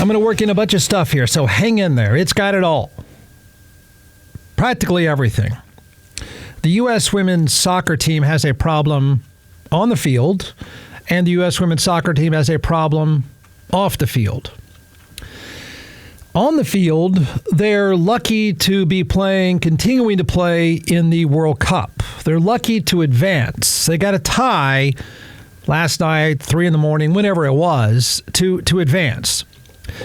I'm going to work in a bunch of stuff here, so hang in there. It's got it all. Practically everything. The U.S. women's soccer team has a problem on the field, and the U.S. women's soccer team has a problem off the field. On the field, they're lucky to be continuing to play in the World Cup. They're lucky to advance. They got a tie last night, 3 a.m, whenever it was, to advance.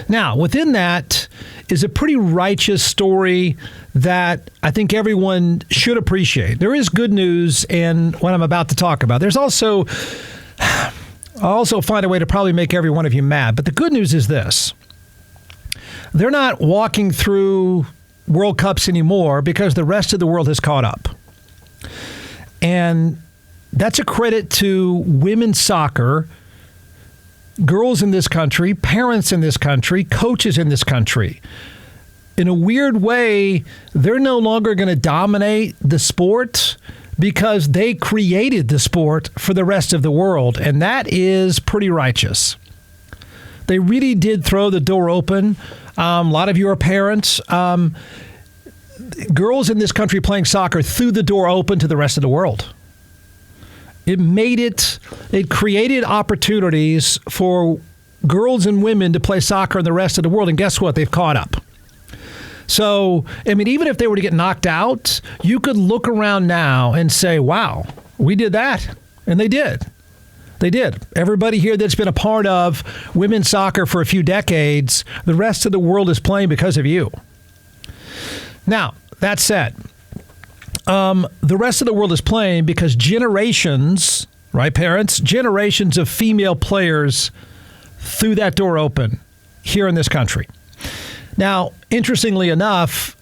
Now, within that is a pretty righteous story that I think everyone should appreciate. There is good news in what I'm about to talk about. There's also, I'll also find a way to probably make every one of you mad. But the good news is this. They're not walking through World Cups anymore because the rest of the world has caught up. And that's a credit to women's soccer, girls in this country, parents in this country, coaches in this country. In a weird way, they're no longer going to dominate the sport because they created the sport for the rest of the world, and that is pretty righteous. They really did throw the door open. A lot of you are parents. Girls in this country playing soccer threw the door open to the rest of the world. It created opportunities for girls and women to play soccer in the rest of the world. And guess what? They've caught up. So, I mean, even if they were to get knocked out, you could look around now and say, wow, we did that. And they did. They did. Everybody here that's been a part of women's soccer for a few decades, the rest of the world is playing because of you. Now, that said, the rest of the world is playing because generations, right, parents? Generations of female players threw that door open here in this country. Now, interestingly enough,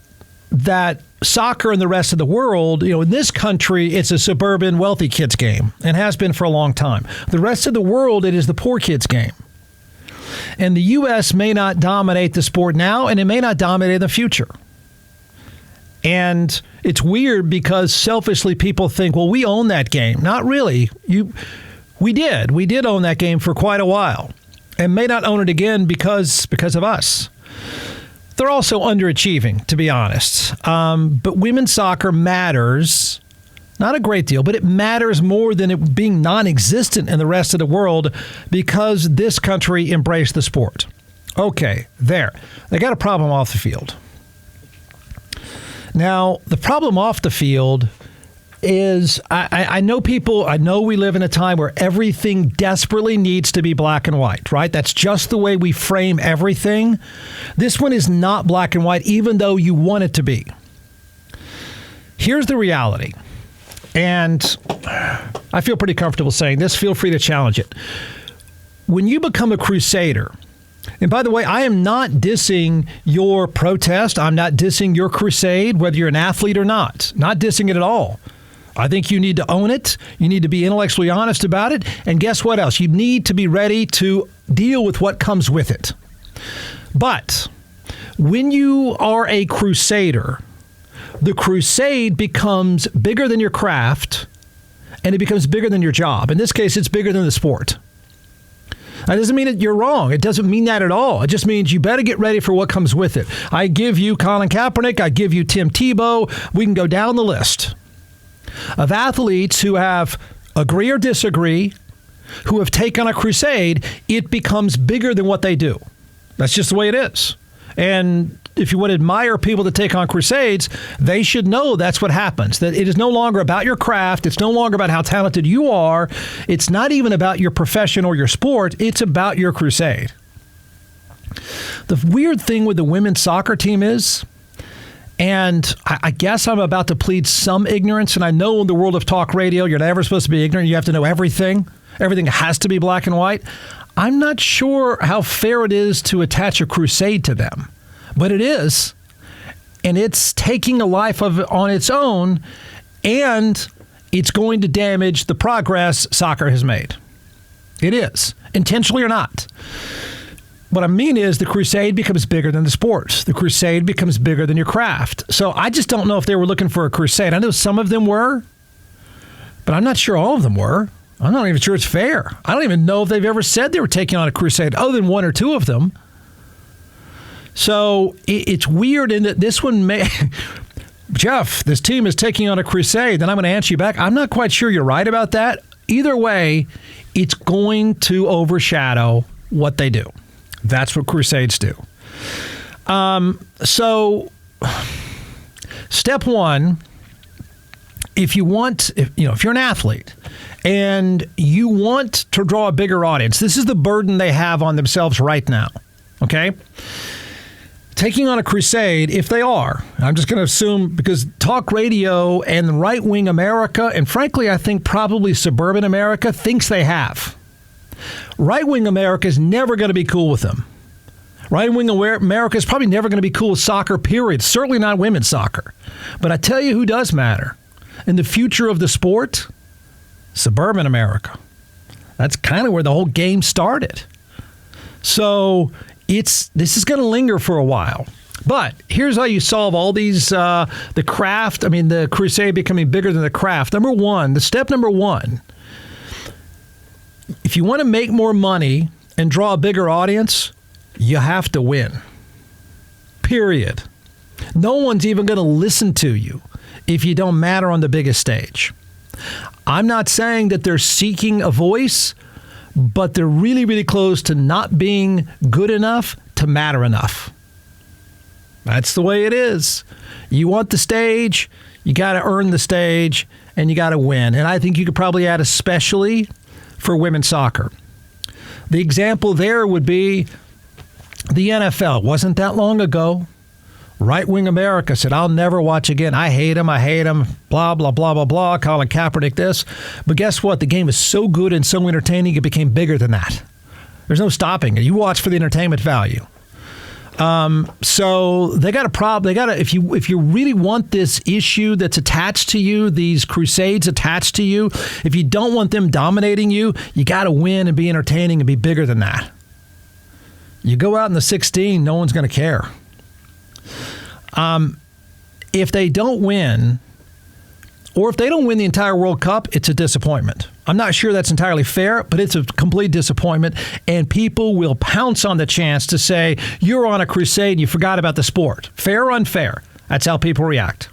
that soccer in the rest of the world, in this country, it's a suburban wealthy kids game and has been for a long time. The rest of the world, it is the poor kids game. And the U.S. may not dominate the sport now, and it may not dominate in the future. And it's weird because selfishly people think, well, we own that game. Not really. We did. We did own that game for quite a while and may not own it again because of us. They're also underachieving, to be honest. But women's soccer matters, not a great deal, but it matters more than it being non-existent in the rest of the world because this country embraced the sport. Okay, there. They got a problem off the field. Now, the problem off the field is I know we live in a time where everything desperately needs to be black and white, right? That's just the way we frame everything. This one is not black and white, even though you want it to be. Here's the reality, and I feel pretty comfortable saying this. Feel free to challenge it. When you become a crusader, and by the way, I am not dissing your protest. I'm not dissing your crusade, whether you're an athlete or not. Not dissing it at all. I think you need to own it. You need to be intellectually honest about it. And guess what else? You need to be ready to deal with what comes with it. But when you are a crusader, the crusade becomes bigger than your craft, and it becomes bigger than your job. In this case, it's bigger than the sport. That doesn't mean that you're wrong. It doesn't mean that at all. It just means you better get ready for what comes with it. I give you Colin Kaepernick. I give you Tim Tebow. We can go down the list of athletes who have, agree or disagree, who have taken a crusade. It becomes bigger than what they do. That's just the way it is. And if you would admire people that take on crusades, they should know that's what happens, that it is no longer about your craft. It's no longer about how talented you are. It's not even about your profession or your sport. It's about your crusade. The weird thing with the women's soccer team is, and I guess I'm about to plead some ignorance, and I know in the world of talk radio, you're never supposed to be ignorant. You have to know everything. Everything has to be black and white. I'm not sure how fair it is to attach a crusade to them, but it is. And it's taking a life on its own, and it's going to damage the progress soccer has made. It is, intentionally or not. What I mean is the crusade becomes bigger than the sport. The crusade becomes bigger than your craft. So I just don't know if they were looking for a crusade. I know some of them were, but I'm not sure all of them were. I'm not even sure it's fair. I don't even know if they've ever said they were taking on a crusade, other than one or two of them. So it's weird in that this one may... Jeff, this team is taking on a crusade. Then I'm going to answer you back. I'm not quite sure you're right about that. Either way, it's going to overshadow what they do. That's what crusades do. So step one, if you're an athlete and you want to draw a bigger audience, this is the burden they have on themselves right now. Okay? Taking on a crusade, if they are, I'm just going to assume, because talk radio and right-wing America, and frankly, I think probably suburban America, thinks they have. Right-wing America is never going to be cool with them. Right-wing America is probably never going to be cool with soccer, period. Certainly not women's soccer. But I tell you who does matter. In the future of the sport, suburban America. That's kind of where the whole game started. So this is going to linger for a while. But here's how you solve all these, the crusade becoming bigger than the craft. Step number one, if you want to make more money and draw a bigger audience, you have to win. Period. No one's even going to listen to you if you don't matter on the biggest stage. I'm not saying that they're seeking a voice, but they're really, really close to not being good enough to matter enough. That's the way it is. You want the stage, you got to earn the stage, and you got to win. And I think you could probably add especially for women's soccer. The example there would be the NFL. Wasn't that long ago. Right-wing America said, I'll never watch again. I hate him, blah, blah, blah, blah, blah, Colin Kaepernick this. But guess what? The game is so good and so entertaining, it became bigger than that. There's no stopping it. You watch for the entertainment value. So they got a problem. If you really want this issue that's attached to you, these crusades attached to you, if you don't want them dominating you, you got to win and be entertaining and be bigger than that. You go out in the 16, no one's going to care. If they don't win, or if they don't win the entire World Cup, it's a disappointment. I'm not sure that's entirely fair, but it's a complete disappointment, and people will pounce on the chance to say, you're on a crusade and you forgot about the sport. Fair or unfair? That's how people react.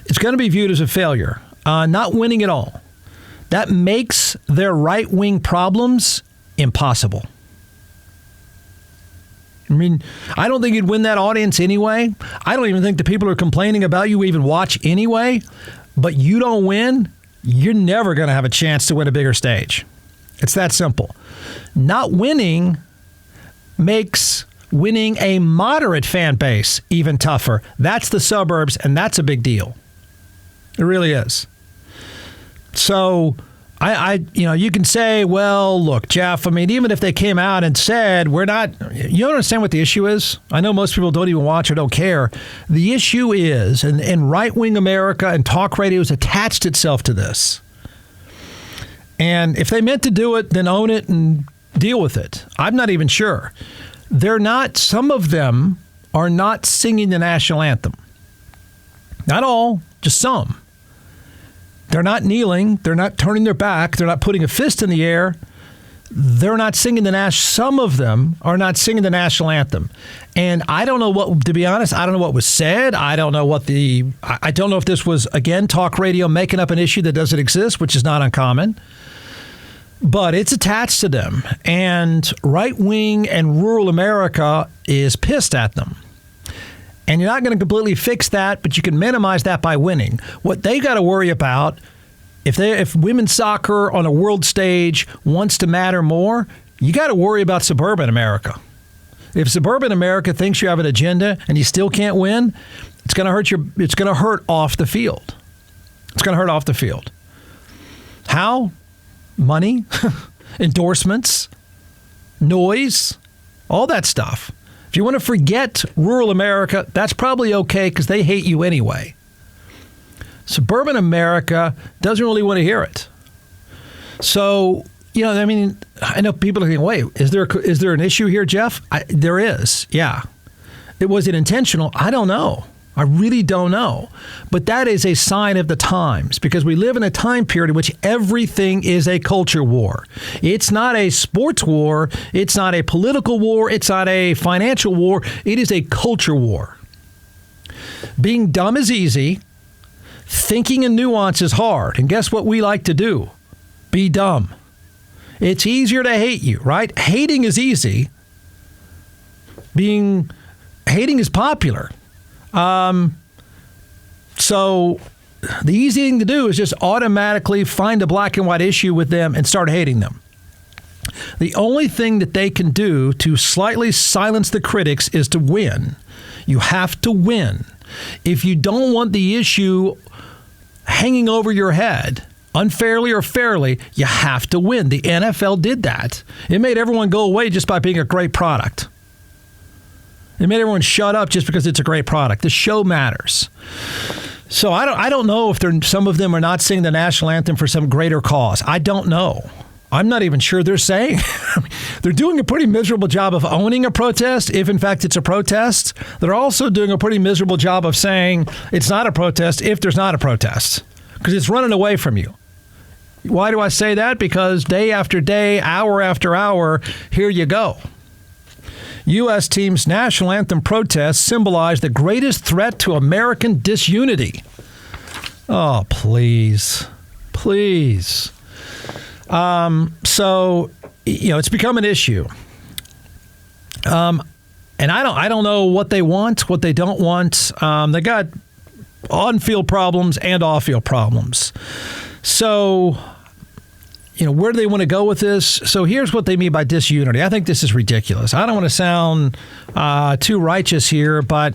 It's going to be viewed as a failure, not winning at all. That makes their right-wing problems impossible. I mean, I don't think you'd win that audience anyway. I don't even think the people who are complaining about you even watch anyway. But you don't win, you're never going to have a chance to win a bigger stage. It's that simple. Not winning makes winning a moderate fan base even tougher. That's the suburbs, and that's a big deal. It really is. So you can say, well, look, Jeff, I mean, even if they came out and said, we're not, you don't understand what the issue is? I know most people don't even watch or don't care. The issue is, and right-wing America and talk radio has attached itself to this. And if they meant to do it, then own it and deal with it. I'm not even sure. Some of them are not singing the national anthem. Not all, just some. They're not kneeling. They're not turning their back. They're not putting a fist in the air. They're not singing some of them are not singing the national anthem. And I don't know to be honest, I don't know what was said. I don't know if this was, again, talk radio making up an issue that doesn't exist, which is not uncommon. But it's attached to them. And right-wing and rural America is pissed at them. And you're not going to completely fix that, but you can minimize that by winning. What they got to worry about, if women's soccer on a world stage wants to matter more, you got to worry about suburban America. If suburban America thinks you have an agenda and you still can't win, it's going to hurt it's going to hurt off the field. It's going to hurt off the field. How? Money, endorsements, noise, all that stuff. If you want to forget rural America, that's probably okay because they hate you anyway. Suburban America doesn't really want to hear it. So, I know people are thinking, wait, is there an issue here, Jeff? There is, yeah. Was it intentional? I don't know. I really don't know. But that is a sign of the times, because we live in a time period in which everything is a culture war. It's not a sports war. It's not a political war. It's not a financial war. It is a culture war. Being dumb is easy. Thinking in nuance is hard. And guess what we like to do? Be dumb. It's easier to hate you, right? Hating is easy. Hating is popular. So the easy thing to do is just automatically find a black and white issue with them and start hating them. The only thing that they can do to slightly silence the critics is to win. You have to win. If you don't want the issue hanging over your head, unfairly or fairly, you have to win. The NFL did that. It made everyone go away just by being a great product. It made everyone shut up just because it's a great product. The show matters. So I don't know if some of them are not singing the national anthem for some greater cause. I don't know. I'm not even sure they're saying. They're doing a pretty miserable job of owning a protest, if in fact it's a protest. They're also doing a pretty miserable job of saying it's not a protest if there's not a protest, because it's running away from you. Why do I say that? Because day after day, hour after hour, here you go. U.S. team's national anthem protests symbolize the greatest threat to American disunity. Oh, please. Please. So, it's become an issue. And I don't know what they want, what they don't want. They got on-field problems and off-field problems. So, where do they want to go with this? So here's what they mean by disunity. I think this is ridiculous. I don't want to sound too righteous here, but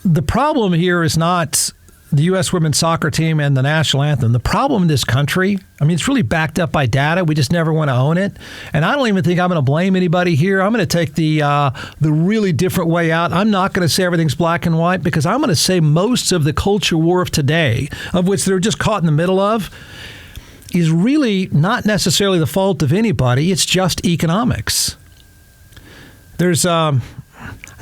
the problem here is not the U.S. women's soccer team and the national anthem. The problem in this country, it's really backed up by data. We just never want to own it. And I don't even think I'm going to blame anybody here. I'm going to take the really different way out. I'm not going to say everything's black and white, because I'm going to say most of the culture war of today, of which they're just caught in the middle of, is really not necessarily the fault of anybody. It's just economics. I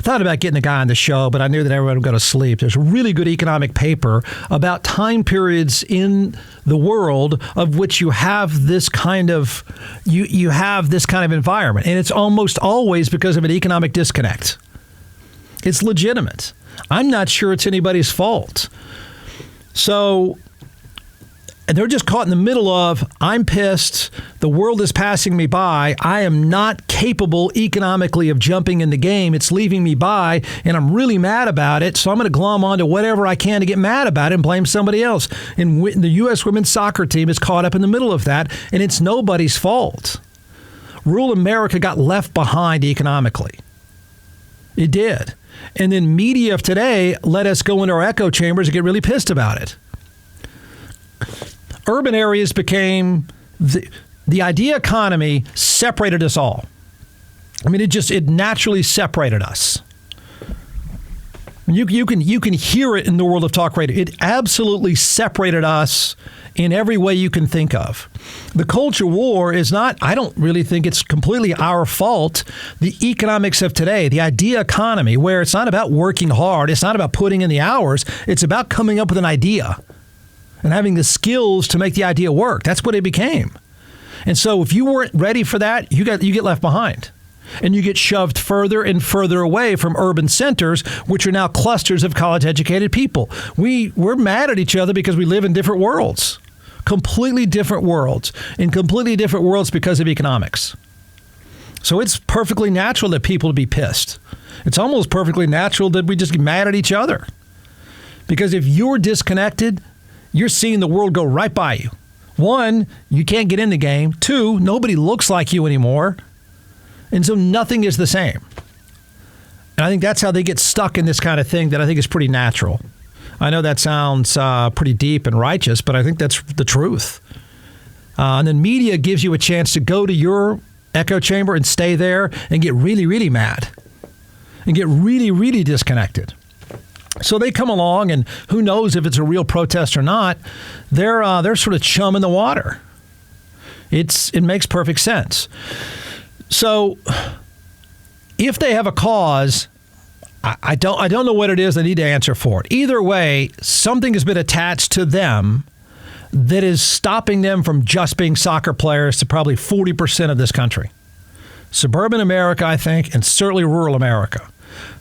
thought about getting a guy on the show, but I knew that everyone would go to sleep. There's a really good economic paper about time periods in the world of which you have this kind of you have this kind of environment, and it's almost always because of an economic disconnect. It's legitimate. I'm not sure it's anybody's fault. So, and they're just caught in the middle of, I'm pissed, the world is passing me by, I am not capable economically of jumping in the game, it's leaving me by, and I'm really mad about it, so I'm going to glom onto whatever I can to get mad about it and blame somebody else. And the U.S. women's soccer team is caught up in the middle of that, and it's nobody's fault. Rural America got left behind economically. It did. And then media of today let us go into our echo chambers and get really pissed about it. Urban areas became the idea economy separated us all. It naturally separated us. You can hear it in the world of talk radio. It absolutely separated us in every way you can think of. The culture war is not, I don't really think it's completely our fault. The economics of today, the idea economy, where it's not about working hard, it's not about putting in the hours, it's about coming up with an idea and having the skills to make the idea work. That's what it became. And so if you weren't ready for that, you get left behind. And you get shoved further and further away from urban centers, which are now clusters of college-educated people. We're mad at each other because we live in different worlds. Completely different worlds. In completely different worlds because of economics. So it's perfectly natural that people be pissed. It's almost perfectly natural that we just get mad at each other. Because if you're disconnected, you're seeing the world go right by you. One, you can't get in the game. Two, nobody looks like you anymore. And so nothing is the same. And I think that's how they get stuck in this kind of thing that I think is pretty natural. I know that sounds pretty deep and righteous, but I think that's the truth. And then media gives you a chance to go to your echo chamber and stay there and get really, really mad and get really, really disconnected. So they come along, and who knows if it's a real protest or not, they're sort of chum in the water. It makes perfect sense. So if they have a cause, I don't know what it is. I need to answer for it. Either way, something has been attached to them that is stopping them from just being soccer players to probably 40% of this country. Suburban America, I think, and certainly rural America.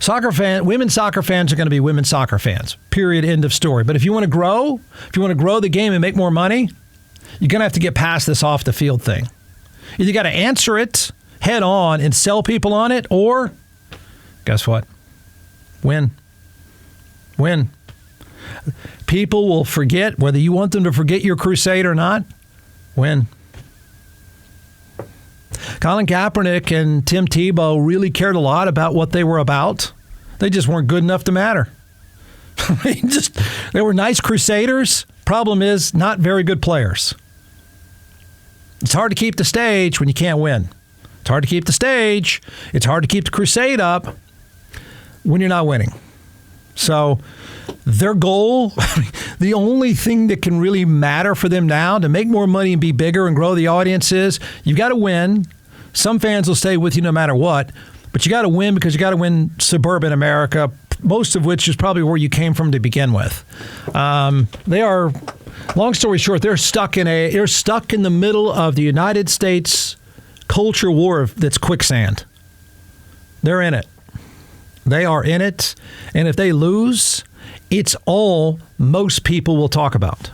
Women soccer fans are going to be women soccer fans. Period. End of story. But if you want to grow, the game and make more money, you're going to have to get past this off the field thing. Either you got to answer it head on and sell people on it, or guess what? Win. People will forget, whether you want them to forget your crusade or not. Win. Colin Kaepernick and Tim Tebow really cared a lot about what they were about. They just weren't good enough to matter. They were nice crusaders. Problem is, not very good players. It's hard to keep the stage when you can't win. It's hard to keep the stage. It's hard to keep the crusade up when you're not winning. So their goal, the only thing that can really matter for them now to make more money and be bigger and grow the audience is you've got to win. Some fans will stay with you no matter what, but you got to win because you got to win suburban America, most of which is probably where you came from to begin with. They are, long story short, they're stuck in the middle of the United States culture war that's quicksand. They're in it. They are in it. And if they lose, it's all most people will talk about.